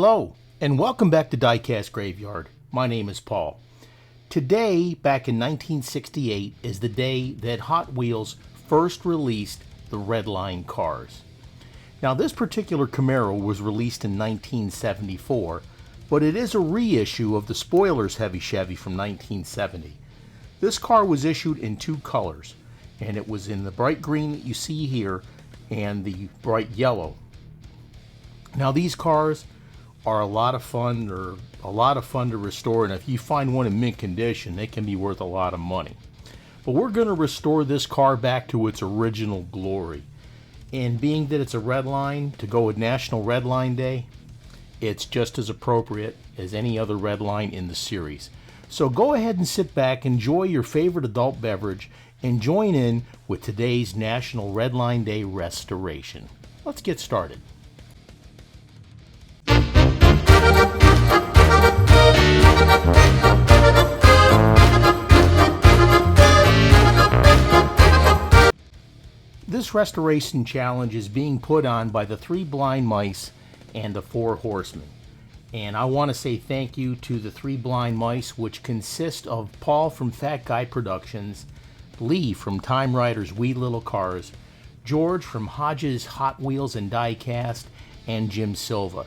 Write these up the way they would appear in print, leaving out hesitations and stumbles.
Hello, and welcome back to Diecast Graveyard. My name is Paul. Today, back in 1968, is the day that Hot Wheels first released the Redline cars. Now, this particular Camaro was released in 1974, but it is a reissue of the Spoilers Heavy Chevy from 1970. This car was issued in two colors, and it was in the bright green that you see here and the bright yellow. Now, these cars are a lot of fun. They're a lot of fun to restore, and if you find one in mint condition, they can be worth a lot of money. But we're going to restore this car back to its original glory. And being that it's a Redline, to go with National Redline Day, it's just as appropriate as any other Redline in the series. So go ahead and sit back, enjoy your favorite adult beverage, and join in with today's National Redline Day restoration. Let's get started. This restoration challenge is being put on by the Three Blind Mice and the Four Horsemen. And I want to say thank you to the Three Blind Mice, which consist of Paul from Fat Guy Productions, Lee from Time Rider's Wee Little Cars, George from Hodges Hot Wheels and Diecast, and Jim Silva.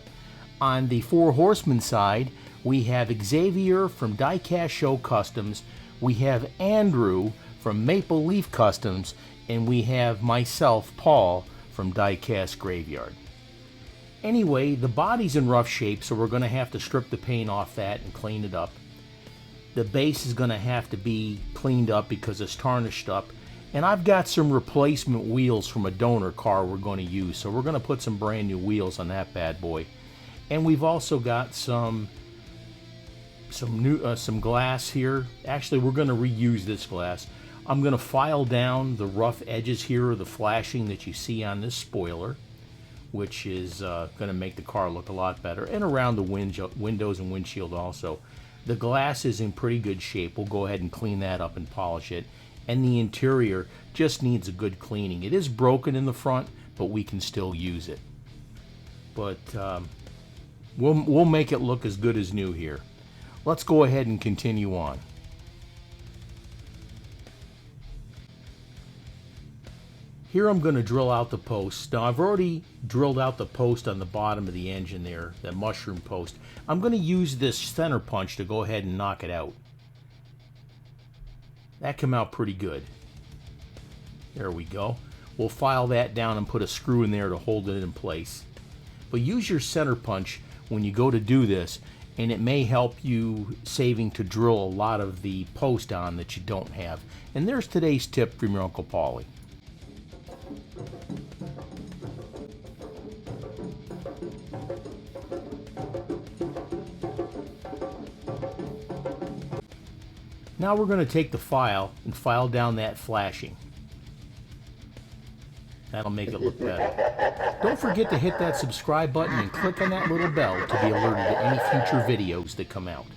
On the Four Horsemen side, we have Xavier from Diecast Show Customs, we have Andrew from Maple Leaf Customs, and we have myself, Paul, from Diecast Graveyard. Anyway, the body's in rough shape, so we're going to have to strip the paint off that and clean it up. The base is going to have to be cleaned up because it's tarnished up. And I've got some replacement wheels from a donor car we're going to use, so we're going to put some brand new wheels on that bad boy. And we've also got some glass here. Actually, we're going to reuse this glass. I'm going to file down the rough edges here of the flashing that you see on this spoiler, which is going to make the car look a lot better, and around the windows and windshield also. The glass is in pretty good shape. We'll go ahead and clean that up and polish it. And the interior just needs a good cleaning. It is broken in the front, but we can still use it. But we'll make it look as good as new here. Let's go ahead and continue on. Here I'm going to drill out the post. Now I've already drilled out the post on the bottom of the engine there, that mushroom post. I'm going to use this center punch to go ahead and knock it out. That came out pretty good. There we go. We'll file that down and put a screw in there to hold it in place. But use your center punch when you go to do this, and it may help you saving to drill a lot of the post on that you don't have. And there's today's tip from your Uncle Paulie. Now we're going to take the file and file down that flashing. That'll make it look better. Don't forget to hit that subscribe button and click on that little bell to be alerted to any future videos that come out.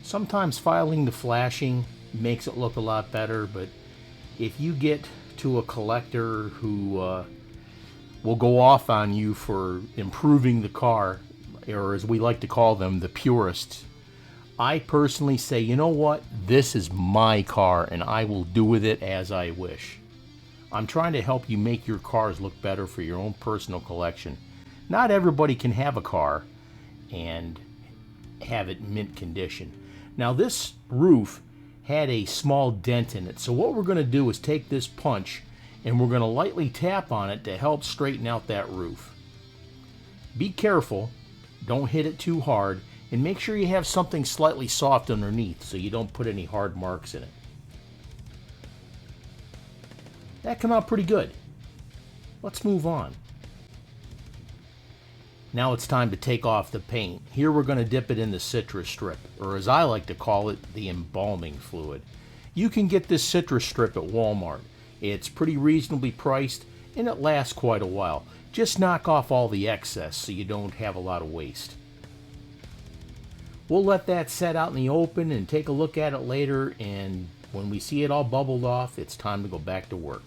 Sometimes filing the flashing makes it look a lot better, but if you get to a collector who will go off on you for improving the car, or as we like to call them, the purists, I personally say, you know what, this is my car and I will do with it as I wish. I'm trying to help you make your cars look better for your own personal collection. Not everybody can have a car and have it mint condition. Now this roof had a small dent in it, so what we're going to do is take this punch and we're going to lightly tap on it to help straighten out that roof. Be careful, don't hit it too hard, and make sure you have something slightly soft underneath so you don't put any hard marks in it. That came out pretty good. Let's move on. Now it's time to take off the paint. Here we're going to dip it in the citrus strip, or as I like to call it, the embalming fluid. You can get this citrus strip at Walmart. It's pretty reasonably priced and it lasts quite a while. Just knock off all the excess so you don't have a lot of waste. We'll let that set out in the open and take a look at it later, and when we see it all bubbled off, it's time to go back to work.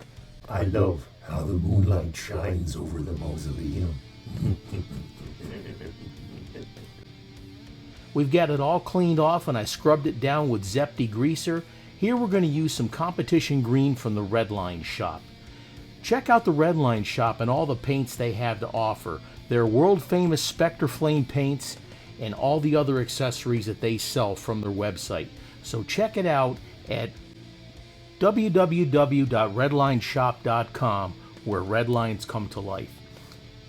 I love how the moonlight shines over the mausoleum. We've got it all cleaned off and I scrubbed it down with Zep degreaser. Here we're going to use some competition green from the Redline shop. Check out the Redline shop and all the paints they have to offer. Their world famous Spectre Flame paints and all the other accessories that they sell from their website. So check it out at www.redlineshop.com, where Redlines come to life.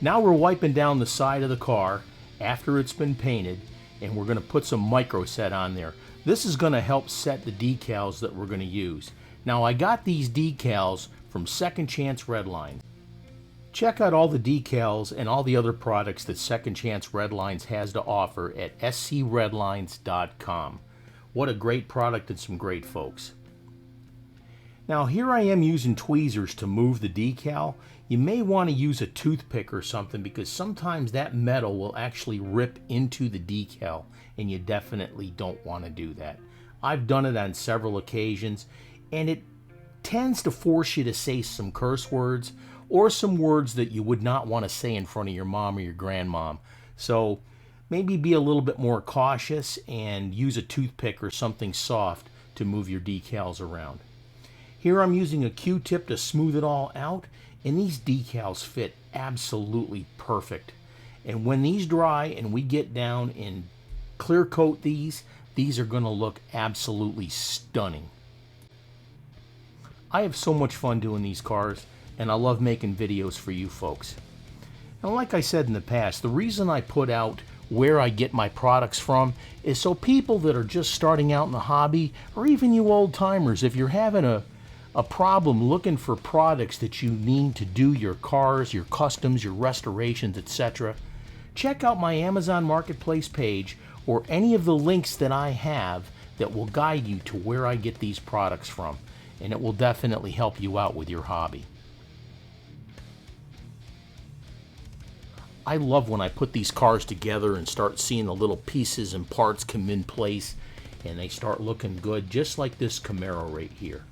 Now we're wiping down the side of the car after it's been painted, and we're going to put some micro set on there. This is going to help set the decals that we're going to use. Now I got these decals from Second Chance Redline. Check out all the decals and all the other products that Second Chance Redlines has to offer at scredlines.com. What a great product and some great folks. Now here I am using tweezers to move the decal. You may want to use a toothpick or something because sometimes that metal will actually rip into the decal and you definitely don't want to do that. I've done it on several occasions and it tends to force you to say some curse words or some words that you would not want to say in front of your mom or your grandmom. So maybe be a little bit more cautious and use a toothpick or something soft to move your decals around. Here I'm using a Q-tip to smooth it all out, and these decals fit absolutely perfect. And when these dry and we get down and clear coat these are going to look absolutely stunning. I have so much fun doing these cars, and I love making videos for you folks. And like I said in the past, the reason I put out where I get my products from is so people that are just starting out in the hobby, or even you old timers, if you're having a problem looking for products that you need to do your cars, your customs, your restorations, etc., check out my Amazon Marketplace page or any of the links that I have that will guide you to where I get these products from, and it will definitely help you out with your hobby. I love when I put these cars together and start seeing the little pieces and parts come in place and they start looking good, just like this Camaro right here.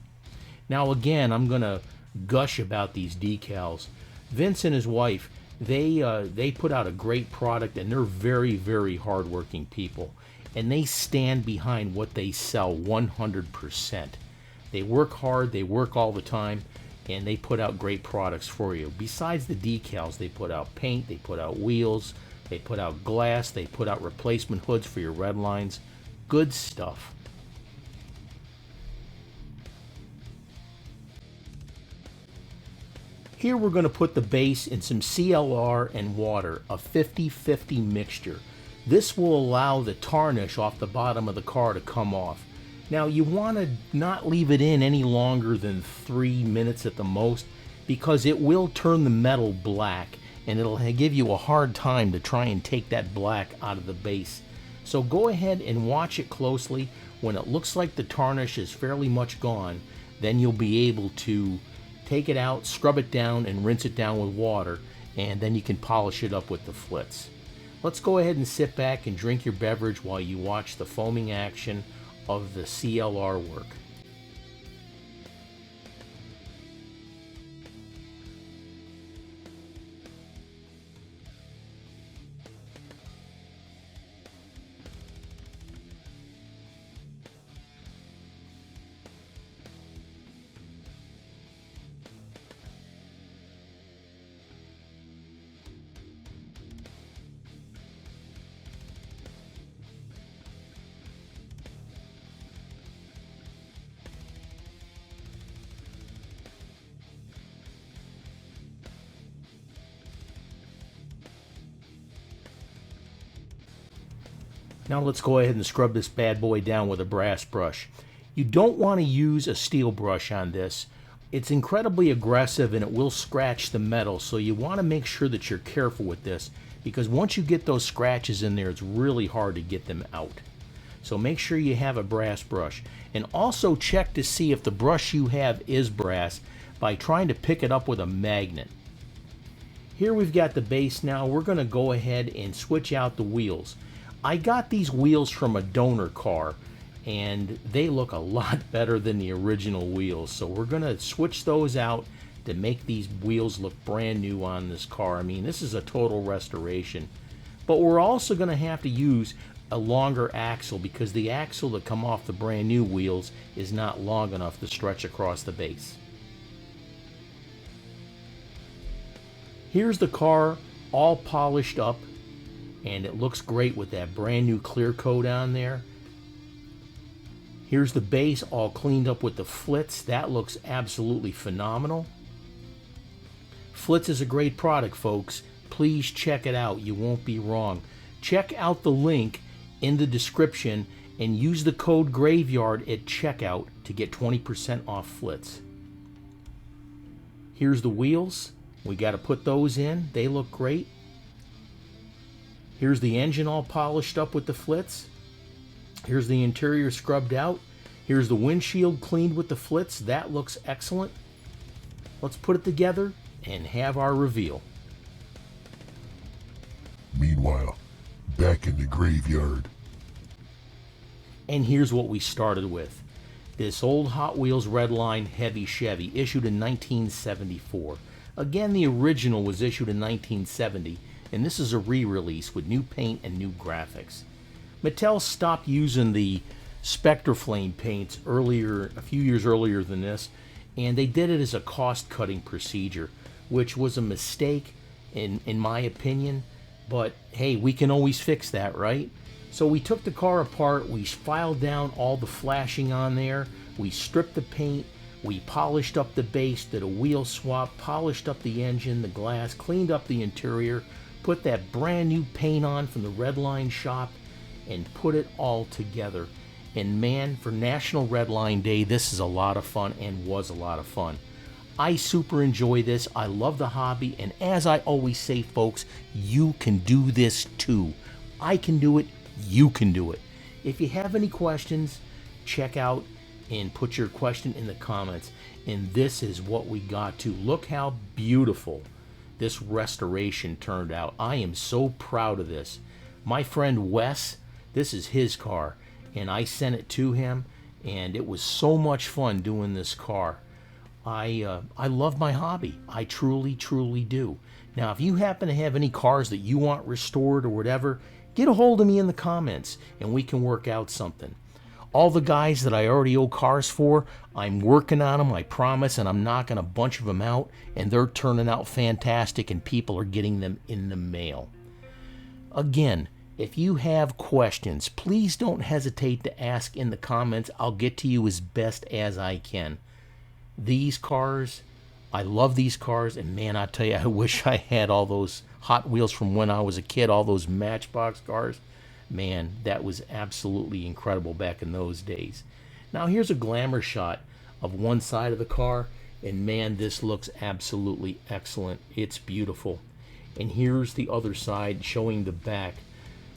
Now again, I'm going to gush about these decals. Vince and his wife, they put out a great product, and they're very, very hardworking people. And they stand behind what they sell 100%. They work hard, they work all the time, and they put out great products for you. Besides the decals, they put out paint, they put out wheels, they put out glass, they put out replacement hoods for your Redlines. Good stuff. Here we're going to put the base in some CLR and water, a 50-50 mixture. This will allow the tarnish off the bottom of the car to come off. Now you want to not leave it in any longer than 3 minutes at the most, because it will turn the metal black and it'll give you a hard time to try and take that black out of the base. So go ahead and watch it closely. When it looks like the tarnish is fairly much gone, then you'll be able to take it out, scrub it down, and rinse it down with water, and then you can polish it up with the flitz. Let's go ahead and sit back and drink your beverage while you watch the foaming action of the CLR work. Now let's go ahead and scrub this bad boy down with a brass brush. You don't want to use a steel brush on this. It's incredibly aggressive and it will scratch the metal, so you want to make sure that you're careful with this, because once you get those scratches in there, it's really hard to get them out. So make sure you have a brass brush, and also check to see if the brush you have is brass by trying to pick it up with a magnet. Here we've got the base. Now we're going to go ahead and switch out the wheels. I got these wheels from a donor car and they look a lot better than the original wheels, so we're going to switch those out to make these wheels look brand new on this car. I mean, this is a total restoration. But we're also going to have to use a longer axle because the axle that come off the brand new wheels is not long enough to stretch across the base. Here's the car all polished up, and it looks great with that brand new clear coat on there. Here's the base all cleaned up with the Flitz. That looks absolutely phenomenal. Flitz is a great product, folks. Please check it out. You won't be wrong. Check out the link in the description and use the code GRAVEYARD at checkout to get 20% off Flitz. Here's the wheels. We got to put those in. They look great. Here's the engine all polished up with the Flitz. Here's the interior scrubbed out. Here's the windshield cleaned with the Flitz. That looks excellent. Let's put it together and have our reveal. Meanwhile, back in the graveyard. And here's what we started with. This old Hot Wheels Redline Heavy Chevy, issued in 1974. Again, the original was issued in 1970, and this is a re-release with new paint and new graphics. Mattel stopped using the Spectraflame paints a few years earlier than this, and they did it as a cost-cutting procedure, which was a mistake in my opinion, but hey, we can always fix that, right? So we took the car apart, we filed down all the flashing on there, we stripped the paint, we polished up the base, did a wheel swap, polished up the engine, the glass, cleaned up the interior, put that brand new paint on from the Redline shop, and put it all together. And man, for National Redline Day, this is a lot of fun and was a lot of fun. I super enjoy this. I love the hobby, and as I always say, folks, you can do this too. I can do it, you can do it. If you have any questions, check out and put your question in the comments. And this is what we got to. Look how beautiful this restoration turned out. I am so proud of this. My friend Wes, this is his car, and I sent it to him, and it was so much fun doing this car. I love my hobby. I truly, truly do. Now, if you happen to have any cars that you want restored or whatever, get a hold of me in the comments, and we can work out something. All the guys that I already owe cars for, I'm working on them, I promise, and I'm knocking a bunch of them out, and they're turning out fantastic, and people are getting them in the mail. Again, if you have questions, please don't hesitate to ask in the comments. I'll get to you as best as I can. These cars, I love these cars, and man, I tell you, I wish I had all those Hot Wheels from when I was a kid, all those Matchbox cars. Man, that was absolutely incredible back in those days. Now here's a glamour shot of one side of the car, and man, this looks absolutely excellent. It's beautiful. And here's the other side showing the back.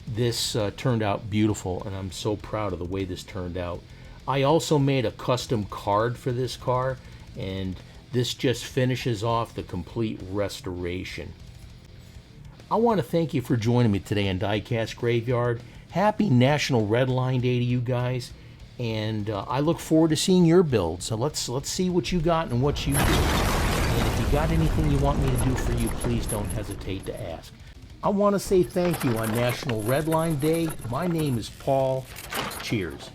This turned out beautiful, and I'm so proud of the way this turned out. I also made a custom card for this car, and this just finishes off the complete restoration. I want to thank you for joining me today on Diecast Graveyard. Happy National Redline Day to you guys, and I look forward to seeing your build. So let's see what you got and what you do. And if you got anything you want me to do for you, please don't hesitate to ask. I want to say thank you on National Redline Day. My name is Paul. Cheers.